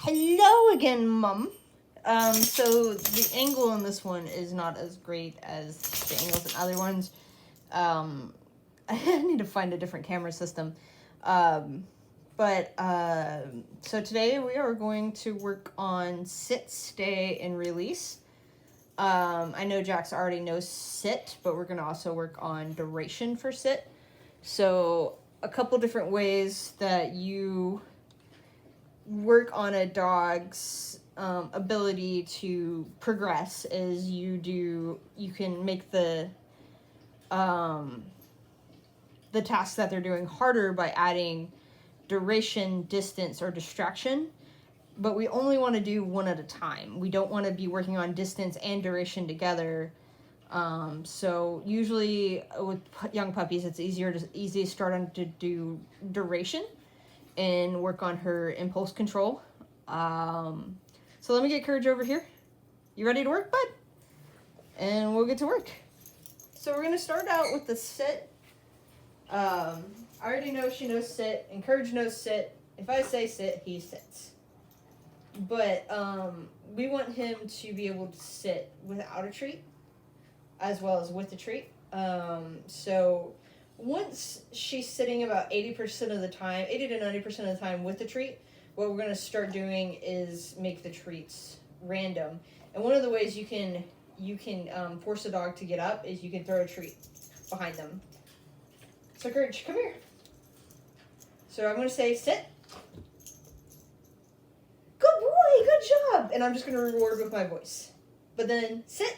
Hello again, Mum. So the angle on this one is not as great as the angles in other ones. I need to find a different camera system. So today we are going to work on sit, stay, and release. I know Jax already knows sit, but we're going to also work on duration for sit. So a couple different ways that you work on a dog's ability to progress is you can make the tasks that they're doing harder by adding duration, distance, or distraction. But we only want to do one at a time. We don't want to be working on distance and duration together. So usually with young puppies, it's easy to start on to do duration and work on her impulse control. So let me get Courage over here. You ready to work, bud? And we'll get to work. So we're going to start out with the sit. I already know she knows sit, and Courage knows sit. If I say sit, he sits. But we want him to be able to sit without a treat, as well as with a treat. So once she's sitting about 80% of the time, 80 to 90% of the time with the treat, what we're going to start doing is make the treats random. And one of the ways you can force a dog to get up is you can throw a treat behind them. So Courage, come here. So I'm going to say sit. Good boy, good job. And I'm just going to reward with my voice. But then sit.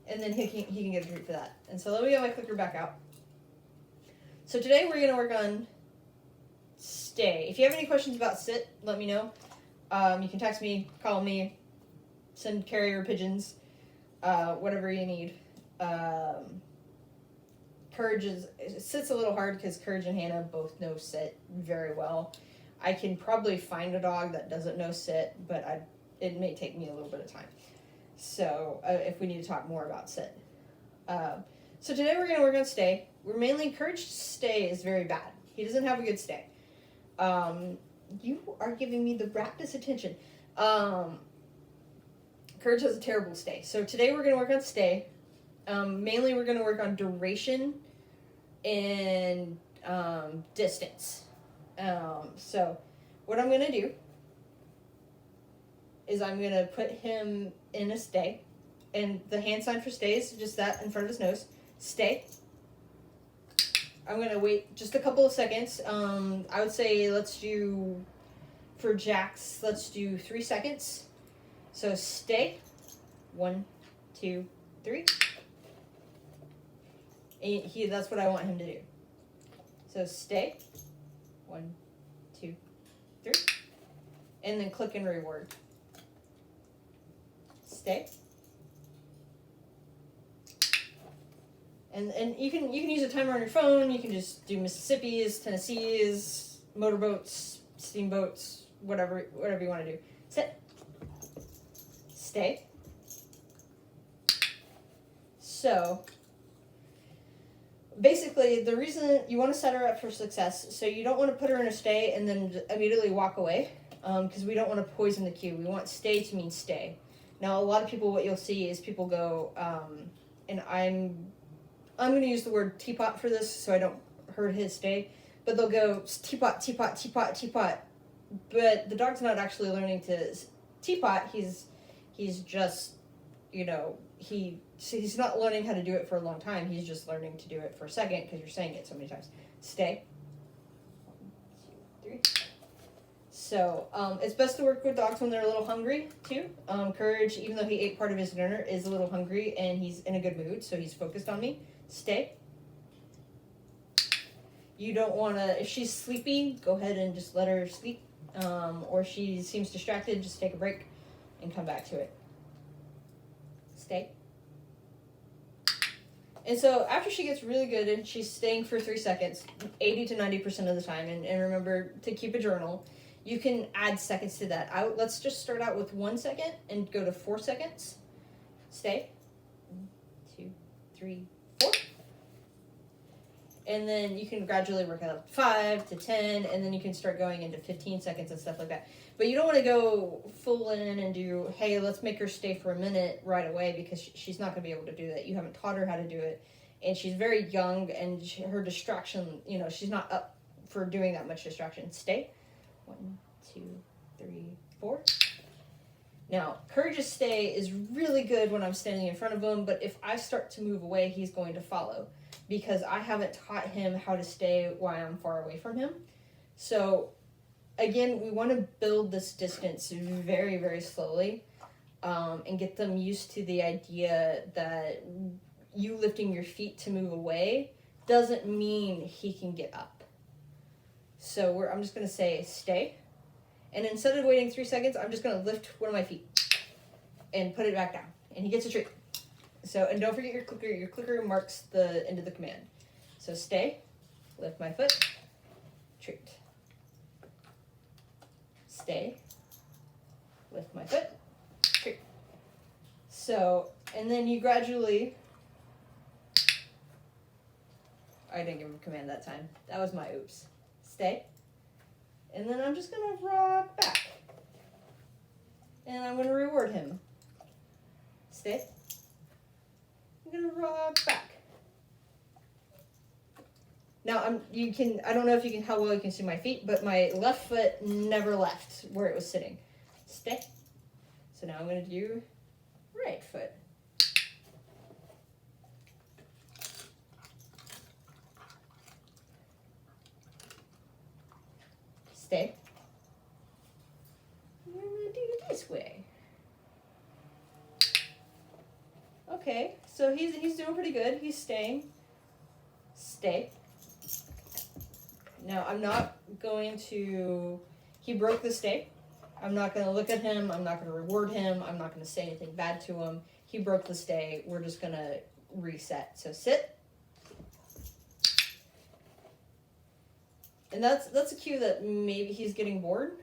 And then he can get a treat for that. And so let me get my clicker back out. So today we're going to work on stay. If you have any questions about sit, let me know. You can text me, call me, send carrier pigeons, whatever you need. Courage sits a little hard because Courage and Hannah both know sit very well. I can probably find a dog that doesn't know sit, but it may take me a little bit of time. So if we need to talk more about sit. So today we're going to work on stay. We're mainly Courage stay is very bad. He doesn't have a good stay. You are giving me the raptest attention. Courage has a terrible stay. So today we're going to work on stay. Mainly we're going to work on duration and distance. So what I'm going to do is I'm going to put him in a stay. And the hand sign for stay is just that in front of his nose. Stay. I'm going to wait just a couple of seconds. I would say for Jax, let's do 3 seconds. So stay. 1, 2, 3. And that's what I want him to do. So stay. 1, 2, 3. And then click and reward. Stay. And you can use a timer on your phone. You can just do Mississippi's, Tennessee's, motorboats, steamboats, whatever you want to do. Sit. Stay. So basically, the reason you want to set her up for success, so you don't want to put her in a stay and then immediately walk away, because we don't want to poison the cue. We want stay to mean stay. Now, a lot of people, what you'll see is people go, and I'm going to use the word teapot for this so I don't hurt his stay, but they'll go teapot, teapot, teapot, teapot. But the dog's not actually learning to teapot. He's just, he's not learning how to do it for a long time. He's just learning to do it for a second because you're saying it so many times. Stay. 1, 2, 3. So it's best to work with dogs when they're a little hungry too. Courage, even though he ate part of his dinner, is a little hungry and he's in a good mood, so he's focused on me. Stay. You don't want to, if she's sleepy, go ahead and just let her sleep. Or she seems distracted, just take a break and come back to it. Stay. And so after she gets really good and she's staying for 3 seconds, 80 to 90% of the time, and remember to keep a journal, you can add seconds to that. Let's just start out with 1 second and go to 4 seconds. Stay. 1, 2, 3, 4. And then you can gradually work it up 5 to 10, and then you can start going into 15 seconds and stuff like that. But you don't want to go full in and do, hey, let's make her stay for a minute right away, because she's not going to be able to do that. You haven't taught her how to do it, and she's very young, and her distraction, you know, she's not up for doing that much distraction. Stay. 1, 2, 3, 4. Now, Courageous Stay is really good when I'm standing in front of him, but if I start to move away, he's going to follow, because I haven't taught him how to stay while I'm far away from him. So, again, we want to build this distance very, very slowly, and get them used to the idea that you lifting your feet to move away doesn't mean he can get up. So I'm just going to say stay. And instead of waiting 3 seconds, I'm just going to lift one of my feet and put it back down. And he gets a treat. So, and don't forget your clicker. Your clicker marks the end of the command. So stay, lift my foot, treat. Stay, lift my foot, treat. So, and then you gradually, I didn't give him a command that time. That was my oops. Stay. And then I'm just going to rock back. And I'm going to reward him. Stay. I'm going to rock back. Now, I don't know if you can, how well you can see my feet, but my left foot never left where it was sitting. Stay. So now I'm going to do right foot. Stay. I'm going to do it this way. Okay, so he's doing pretty good. He's staying. Stay. Now, I'm not going to, he broke the stay. I'm not going to look at him. I'm not going to reward him. I'm not going to say anything bad to him. He broke the stay. We're just going to reset. So sit. And that's a cue that maybe he's getting bored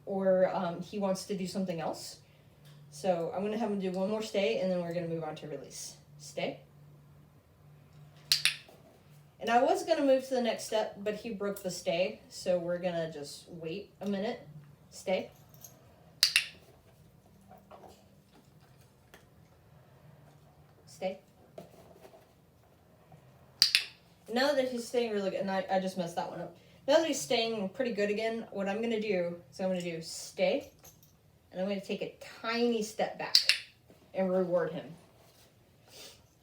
or he wants to do something else. So I'm going to have him do one more stay, and then we're going to move on to release. Stay. And I was going to move to the next step, but he broke the stay, so we're going to just wait a minute. Stay. Stay. Now that he's staying really good, and I just messed that one up. Now that he's staying pretty good again, what I'm going to do is I'm going to do stay, and I'm going to take a tiny step back and reward him.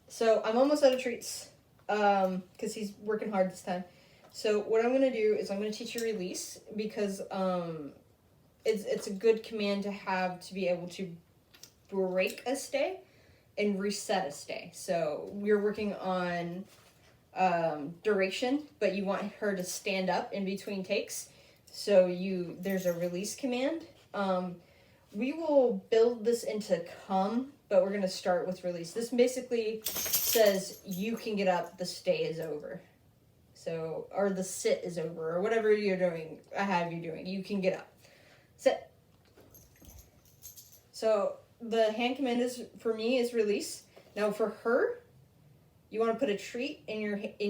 So I'm almost out of treats. Because he's working hard this time. So what I'm going to do is I'm going to teach you release, because it's a good command to have to be able to break a stay and reset a stay. So we're working on duration, but you want her to stand up in between takes. So there's a release command. We will build this into come, but we're going to start with release. This basically says you can get up, the stay is over. So, or the sit is over, or whatever you're doing, I have you doing. You can get up. Sit. So, the hand command for me is release. Now for her, you want to put a treat in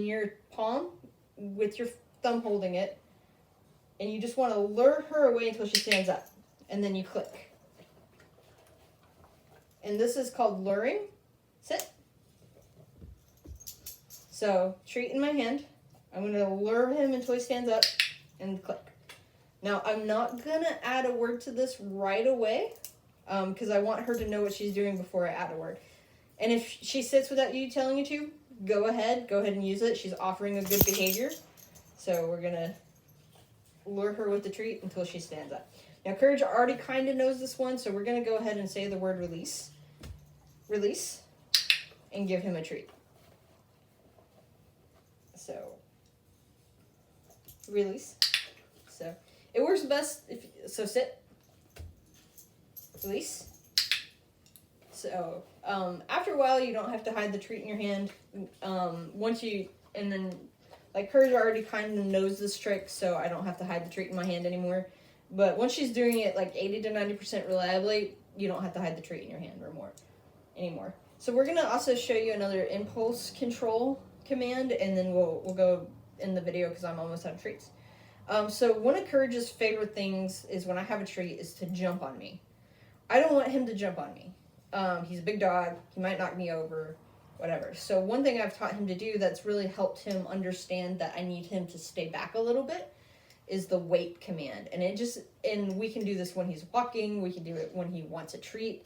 your palm with your thumb holding it, and you just want to lure her away until she stands up, and then you click. And this is called luring. Sit. So, treat in my hand. I'm going to lure him until he stands up and click. Now, I'm not going to add a word to this right away because I want her to know what she's doing before I add a word. And if she sits without you telling you to, go ahead and use it. She's offering a good behavior. So, we're going to lure her with the treat until she stands up. Now, Courage already kind of knows this one, so we're going to go ahead and say the word release. Release, and give him a treat. So, release. So, it works best so sit. Release. So, after a while, you don't have to hide the treat in your hand. Like Courage already kind of knows this trick, so I don't have to hide the treat in my hand anymore. But once she's doing it like 80 to 90% reliably, you don't have to hide the treat in your hand anymore. So we're going to also show you another impulse control command, and then we'll go in the video because I'm almost out of treats. So one of Courage's favorite things is when I have a treat is to jump on me. I don't want him to jump on me. He's a big dog. He might knock me over, whatever. So one thing I've taught him to do that's really helped him understand that I need him to stay back a little bit is the wait command. And we can do this when he's walking. We can do it when he wants a treat.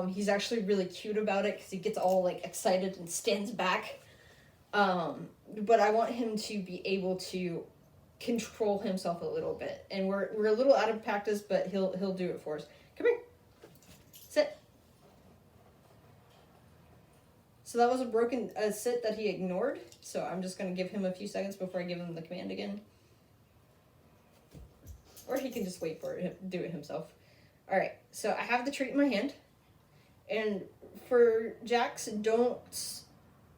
He's actually really cute about it because he gets all like excited and stands back. But I want him to be able to control himself a little bit. And we're a little out of practice, but he'll do it for us. Come here. Sit. So that was a sit that he ignored. So I'm just going to give him a few seconds before I give him the command again. Or he can just wait for it, do it himself. All right, so I have the treat in my hand. And for Jax, don't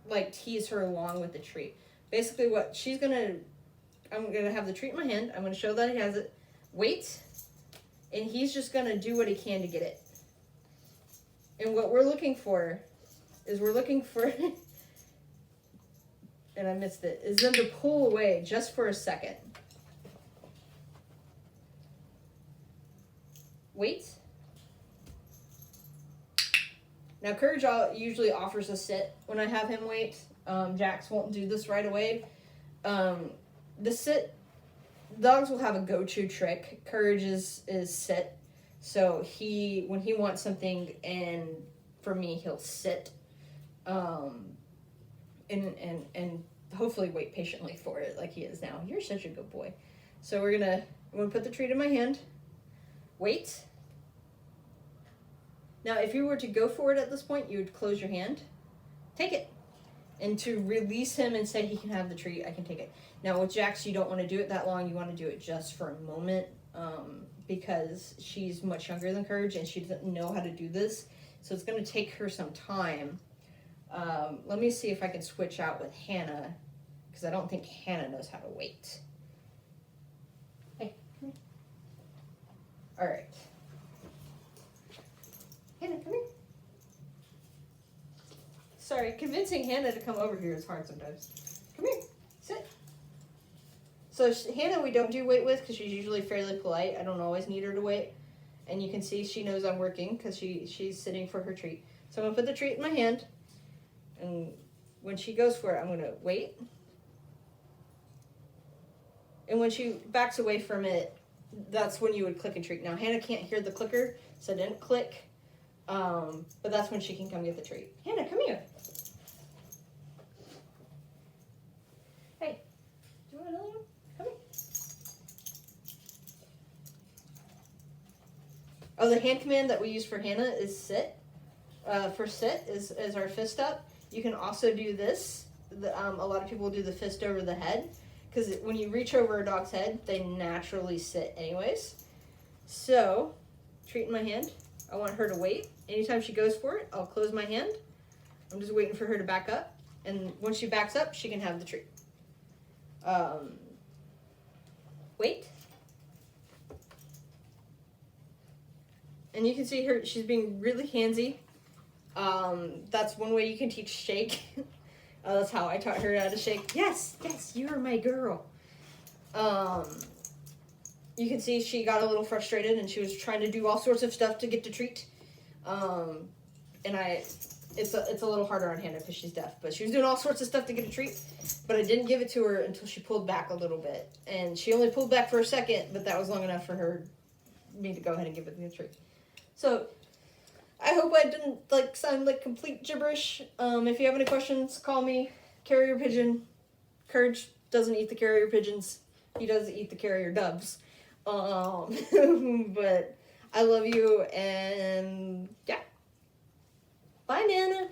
like tease her along with the treat. Basically what I'm going to have the treat in my hand. I'm going to show that he has it. Wait. And he's just going to do what he can to get it. And what we're looking for is and I missed it, is them to pull away just for a second. Wait. Now, Courage usually offers a sit when I have him wait. Jax won't do this right away. The sit, dogs will have a go-to trick. Courage is sit. So when he wants something, and for me, he'll sit. And hopefully wait patiently for it like he is now. You're such a good boy. So I'm gonna put the treat in my hand. Wait. Now, if you were to go for it at this point, you would close your hand. Take it. And to release him and say he can have the treat, I can take it. Now, with Jax, you don't want to do it that long. You want to do it just for a moment because she's much younger than Courage and she doesn't know how to do this. So it's going to take her some time. Let me see if I can switch out with Hannah because I don't think Hannah knows how to wait. Hey, come here. All right. Hannah, come here. Sorry, convincing Hannah to come over here is hard sometimes. Come here, sit. So Hannah we don't do wait with because she's usually fairly polite. I don't always need her to wait. And you can see she knows I'm working because she's sitting for her treat. So I'm going to put the treat in my hand. And when she goes for it, I'm going to wait. And when she backs away from it, that's when you would click and treat. Now, Hannah can't hear the clicker, so I didn't click. But that's when she can come get the treat. Hannah, come here. Hey, do you want another one? Come here. Oh, the hand command that we use for Hannah is sit. For sit is our fist up. You can also do this. A lot of people do the fist over the head because when you reach over a dog's head, they naturally sit anyways. So, treat in my hand. I want her to wait. Anytime she goes for it, I'll close my hand. I'm just waiting for her to back up. And once she backs up, she can have the treat. Wait. And you can see her, she's being really handsy. That's one way you can teach shake. That's how I taught her how to shake. Yes, you're my girl. You can see she got a little frustrated and she was trying to do all sorts of stuff to get the treat. And it's a little harder on Hannah because she's deaf, but she was doing all sorts of stuff to get a treat, but I didn't give it to her until she pulled back a little bit. And she only pulled back for a second, but that was long enough for me to go ahead and give it the treat. So I hope I didn't sound like complete gibberish. If you have any questions, call me. Carrier pigeon. Courage doesn't eat the carrier pigeons. He does eat the carrier doves. But I love you, and yeah. Bye, Nana.